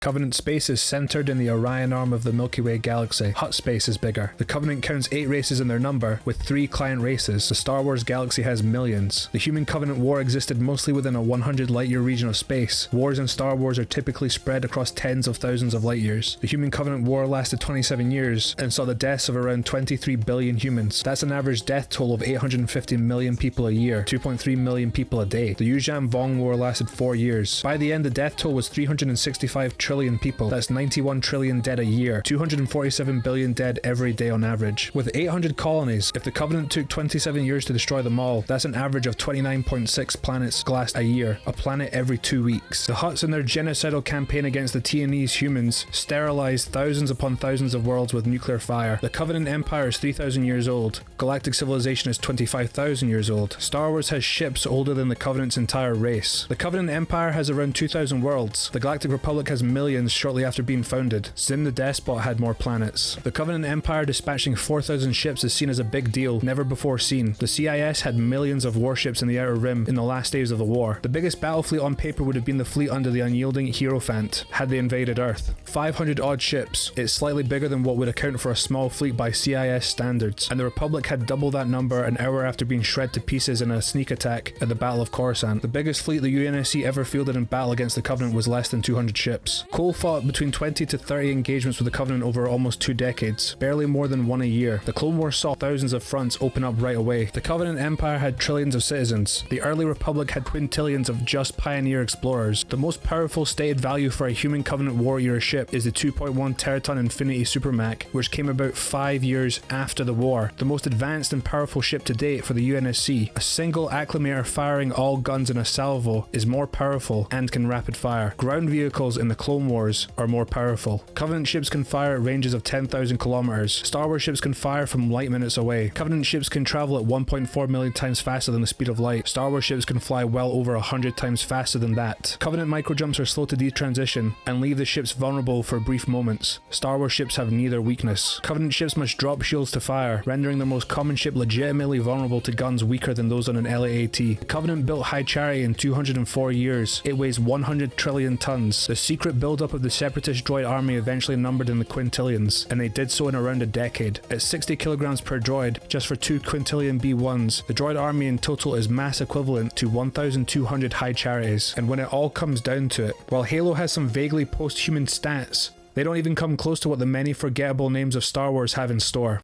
Covenant space is centered in the Orion arm of the Milky Way galaxy. Hut space is bigger. The Covenant counts 8 races in their number, with 3 client races. The Star Wars galaxy has millions. The Human Covenant War existed mostly within a 100 light-year region of space. Wars in Star Wars are typically spread across tens of thousands of light years. The Human Covenant War lasted 27 years and saw the deaths of around 23 billion humans. That's an average death toll of 850 million people a year, 2.3 million people a day. The Yuzhan Vong War lasted 4 years. By the end, the death toll was 365 trillion people. That's 91 trillion dead a year, 247 billion dead every day on average. With 800 colonies, if the Covenant took 27 years to destroy them all, that's an average of 29.6 planets glassed a year, a planet every 2 weeks. The Hutts in their genocidal campaign against the Tianese humans sterilized thousands upon thousands of worlds with nuclear fire. The Covenant Empire is 3,000 years old. Galactic civilization is 25,000 years old. Star Wars has ships older than the Covenant's entire race. The Covenant Empire has around 2,000 worlds. The Galactic Republic has millions shortly after being founded. Zim the Despot had more planets. The Covenant Empire dispatching 4,000 ships is seen as a big deal, never before seen. The CIS had millions of warships in the Outer Rim in the last days of the war. The biggest battle fleet on paper would have been the fleet under the unyielding Hierophant, had they invaded Earth. 500 odd ships. It's slightly bigger than what would account for a small fleet by CIS standards, and the Republic had double that number an hour after being shred to pieces in a sneak attack at the Battle of Coruscant. The biggest fleet the UNSC ever fielded in battle against the Covenant was less than 200 ships. Cole fought between 20 to 30 engagements with the Covenant over almost 2 decades, barely more than one a year. The Clone Wars saw thousands of fronts open up right away. The Covenant Empire had trillions of citizens. The early Republic had quintillions of just pioneer explorers. The most powerful stated value for a Human Covenant War era ship is the 2.1 Teraton Infinity Supermach, which came about 5 years after the war. The most advanced and powerful ship to date for the UNSC. A single acclimator firing all guns in a salvo is more powerful and can rapid fire. Ground vehicles in the Clone Wars are more powerful. Covenant ships can fire at ranges of 10,000 kilometers. Star Wars ships can fire from light minutes away. Covenant ships can travel at 1.4 million times faster than the speed of light. Star Wars ships can fly well over 100 times faster than that. Covenant microjumps are slow to detransition and leave the ships vulnerable for brief moments. Star Wars ships have neither weakness. Covenant ships must drop shields to fire, rendering their most common ship legitimately vulnerable to guns weaker than those on an LAAT. The Covenant built High Chariot in 204 years. It weighs 100 trillion tons. The secret buildup of the Separatist droid army eventually numbered in the quintillions, and they did so in around a decade. At 60 kilograms per droid, just for 2 quintillion B1s, the droid army in total is mass equivalent to 1,200 High Chariots. And when it all comes down to it, while Halo has some vaguely post-human stats, they don't even come close to what the many forgettable names of Star Wars have in store.